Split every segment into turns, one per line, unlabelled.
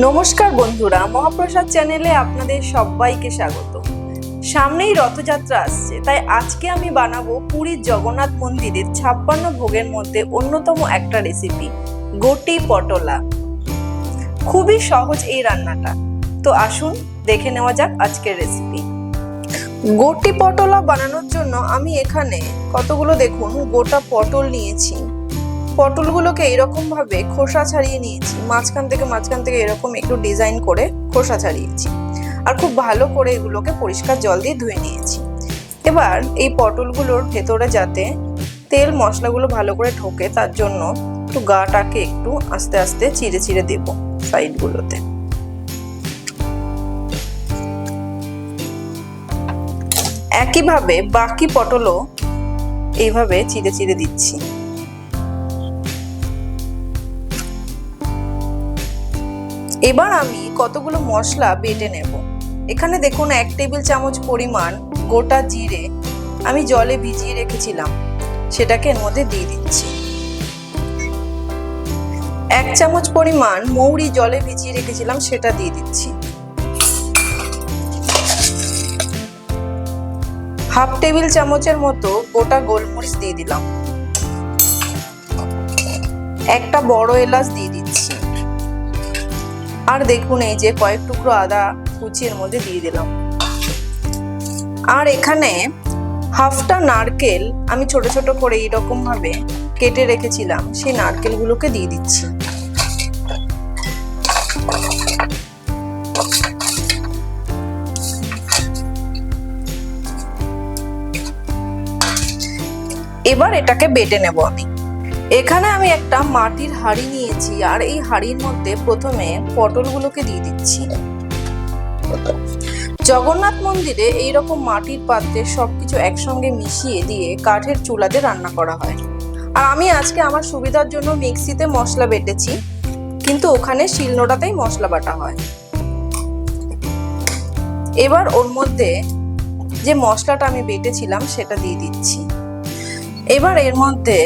নমস্কার বন্ধুরা, মহাপ্রসাদ চ্যানেলে আপনাদের সবাইকে স্বাগত। সামনেই রথযাত্রা আসছে, তাই আজকে আমি বানাবো পুরীর জগন্নাথ মন্দিরের 56 ভোগের মধ্যে অন্যতম একটা রেসিপি, গোটি পটোলা। খুবই সহজ এই রান্নাটা, তো আসুন দেখে নেওয়া যাক আজকের রেসিপি। গোটি পটোলা বানানোর জন্য আমি এখানে কতগুলো দেখুন গোটা পটল নিয়েছি। পটলগুলোকে এরকম ভাবে খোসা ছাড়িয়ে নিয়েছি, মাঝখান থেকে এরকম একটু ডিজাইন করে খোসা ছাড়িয়েছি, আর খুব ভালো করে এগুলোকে পরিষ্কার জল দিয়ে ধুয়ে নিয়েছি। এবার এই পটলগুলোর ভেতরে যাতে তেল মশলাগুলো ভালো করে ঢোকে, তার জন্য একটু গাটাকে একটু আস্তে আস্তে চিড়ে চিড়ে দেব সাইডগুলোতে। একইভাবে বাকি পটলও এইভাবে চিড়ে চিড়ে দিচ্ছি। এবার আমি কতগুলো মশলা বেটে নেব। এখানে দেখুন 1 টেবিল চামচ পরিমাণ গোটা জিরে আমি জলে ভিজিয়ে রেখেছিলাম, সেটাকে এর মধ্যে দিয়ে দিচ্ছি। 1 চামচ পরিমাণ মৌরি জলে ভিজিয়ে রেখেছিলাম, সেটা দিয়ে দিচ্ছি। হাফ টেবিল চামচের মতো গোটা গোলমরিচ দিয়ে দিলাম। একটা বড় এলাচ দিয়ে দিচ্ছি। আর দেখুন এই যে কয়েক টুকরো আদা কুচি এর মধ্যে দিয়ে দিলাম। আর এখানে হাফটা নারকেল আমি ছোট ছোট করে এইরকম ভাবে কেটে রেখেছিলাম, সেই নারকেলগুলোকে দিয়ে দিচ্ছি। এবার এটাকে বেটে নেব আমি। এখানে আমি একটা মাটির হাঁড়ি নিয়েছি, আর এই হাঁড়ির মধ্যে প্রথমে পটলগুলোকে দিয়ে দিচ্ছি। জগন্নাথ মন্দিরে এইরকম মাটির পাত্রে সবকিছু একসঙ্গে মিশিয়ে দিয়ে কাঠের চুলাতে রান্না করা হয়। আর আমি আজকে আমার সুবিধার জন্য মিক্সিতে মশলা বেটেছি, কিন্তু ওখানে শিলনোড়াতেই মশলা বাটা হয়। এবার ওর মধ্যে যে মশলাটা আমি বেটেছিলাম সেটা দিয়ে দিচ্ছি। এবার এর মধ্যে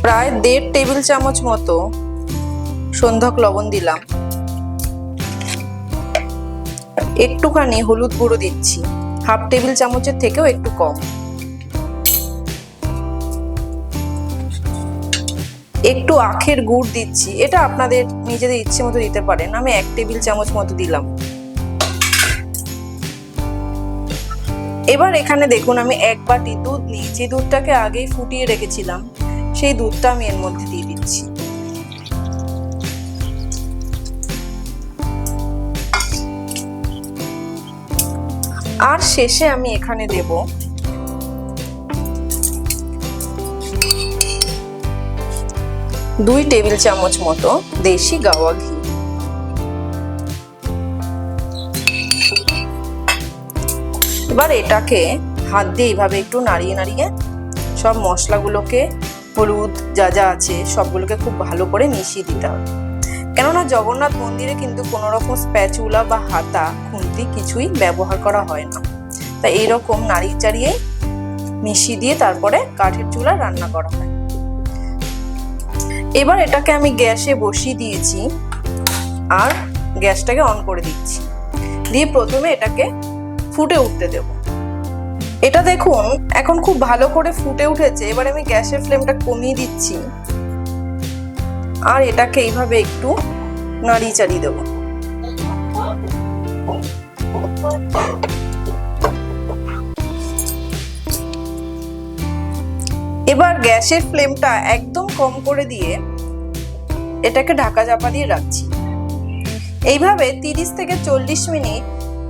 প্রায় 1.5 টেবিল চামচ মতো সন্ধক লবণ দিলাম। একটুখানি হলুদ গুঁড়ো দিচ্ছি, হাফ টেবিল চামচের থেকেও একটু কম। একটু আখের গুড় দিচ্ছি, এটা আপনাদের নিজেদের ইচ্ছে মতো দিতে পারেন। আমি 1 টেবিল চামচ মতো দিলাম। এবার এখানে দেখুন আমি 1 বাটি দুধ নিয়েছি, দুধটাকে আগেই ফুটিয়ে রেখেছিলাম, সেই দুধটা আমি এর মধ্যে দিয়ে দিচ্ছি। আর শেষে আমি এখানে দেব 2 টেবিল চামচ মতো দেশি গাওয়া ঘি। এবার এটাকে হাত দিয়ে এইভাবে একটু নাড়িয়ে নাড়িয়ে সব মশলাগুলোকে, হলুদ যা যা আছে সবগুলোকে খুব ভালো করে মিশিয়ে দিতে হবে। কেননা জগন্নাথ মন্দিরে কিন্তু কোনো রকম স্প্যাচুলা বা হাতা খুন্তি কিছুই ব্যবহার করা হয় না, তাই এইরকম নাড়িয়ে চাড়িয়ে মিশিয়ে দিয়ে তারপরে কাঠের চুলা রান্না করা হয়। এবার এটাকে আমি গ্যাসে বসিয়ে দিয়েছি, আর গ্যাসটাকে অন করে দিচ্ছি, দিয়ে প্রথমে এটাকে ফুটে উঠতে দেব। এটা দেখুন এখন খুব ভালো করে ফুটে উঠেছে। এবার আমি গ্যাসের ফ্লেমটা কমিয়ে দিচ্ছি, আর এটাকে এইভাবে একটু নাড়িয়ে চাড়িয়ে দেব। এবার গ্যাসের ফ্লেমটা একদম কম করে দিয়ে এটাকে ঢাকা চাপা দিয়ে রাখছি। এইভাবে 30 থেকে 40 মিনিট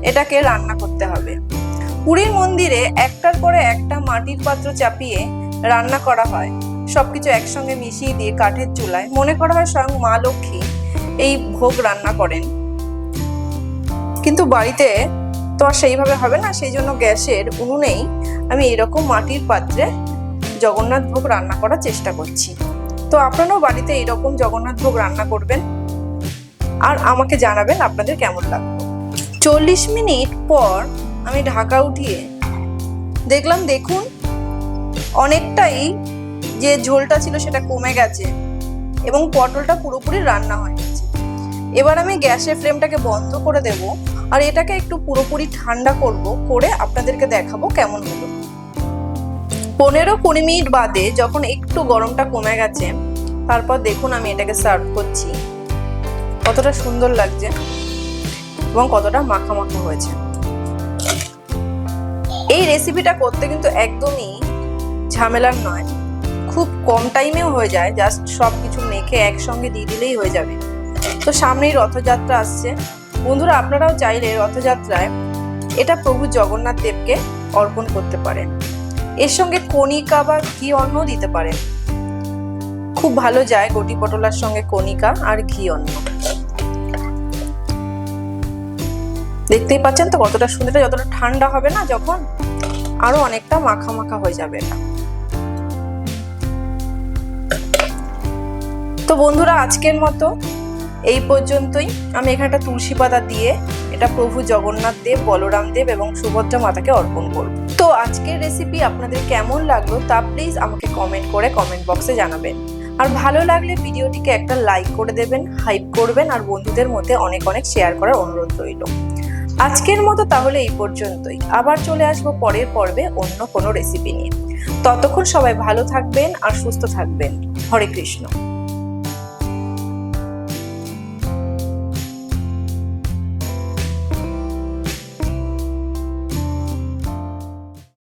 এটাকে রান্না করতে হবে। পুরীর মন্দিরে একটার পরে একটা মাটির পাত্র চাপিয়ে রান্না করা হয়, সবকিছু একসঙ্গে মিশিয়ে দিয়ে কাঠের চুলায়। মনে করা হয় স্বয়ং মা লক্ষ্মী এই ভোগ রান্না করেন, কিন্তু বাড়িতে তো আর সেইভাবে হবে না, সেই জন্য গ্যাসের উনুনেই আমি এরকম মাটির পাত্রে জগন্নাথ ভোগ রান্না করার চেষ্টা করছি। তো আপনারাও বাড়িতে এরকম জগন্নাথ ভোগ রান্না করবেন, আর আমাকে জানাবেন আপনাদের কেমন লাগলো। 40 মিনিট পর আমি ঢাকা উঠিয়ে দেখলাম, দেখুন অনেকটাই যে ঝোলটা ছিল সেটা কমে গেছে এবং পটলটা পুরোপুরি রান্না হয়ে গেছে। এবার আমি গ্যাসের ফ্লেমটাকে বন্ধ করে দেব আর এটাকে একটু পুরোপুরি ঠান্ডা করে আপনাদেরকে দেখাবো কেমন হলো। 15-20 মিনিট বাদে যখন একটু গরমটা কমে গেছে, তারপর দেখুন আমি এটাকে সার্ভ করছি। কতটা সুন্দর লাগছে এবং কতটা মাখা মাখা হয়েছে। এই রেসিপিটা করতে কিন্তু একদমই ঝামেলার নয়, খুব কম টাইমেও হয়ে যায়। জাস্ট সবকিছু মেখে একসঙ্গে দিয়ে দিলেই হয়ে যাবে। তো সামনেই রথযাত্রা আসছে বন্ধুরা, আপনারাও চাইলে রথযাত্রায় এটা প্রভু জগন্নাথ দেবকে অর্পণ করতে পারেন। এর সঙ্গে কণিকা বা ঘি অন্ন দিতে পারেন, খুব ভালো যায় গটি পটোলার সঙ্গে কণিকা আর ঘি অন্ন। দেখতেই পাচ্ছেন তো কতটা সুন্দর। যতটা ঠান্ডা হবে না যখন, আরো অনেকটা মাখা মাখা হয়ে যাবে এটা। তো বন্ধুরা আজকের মতো এই পর্যন্তই। আমি এখানে একটা তুলসী পাতা দিয়ে এটা প্রভু জগন্নাথ দেব, বলরাম দেব এবং সুভদ্রা মাতাকে অর্পণ করব। তো আজকের রেসিপি আপনাদের কেমন লাগলো তা প্লিজ আমাকে কমেন্ট করে কমেন্ট বক্সে জানাবেন। আর ভালো লাগলে ভিডিওটিকে একটা লাইক করে দেবেন, হাইপ করবেন আর বন্ধুদের মধ্যে অনেক অনেক শেয়ার করার অনুরোধ রইল। আজকের মতো তাহলে এই পর্যন্তই। আবার চলে আসবো পরের পর্বে অন্য কোনো রেসিপি নিয়ে। ততক্ষণ সবাই ভালো থাকবেন আর সুস্থ থাকবেন। হরে কৃষ্ণ।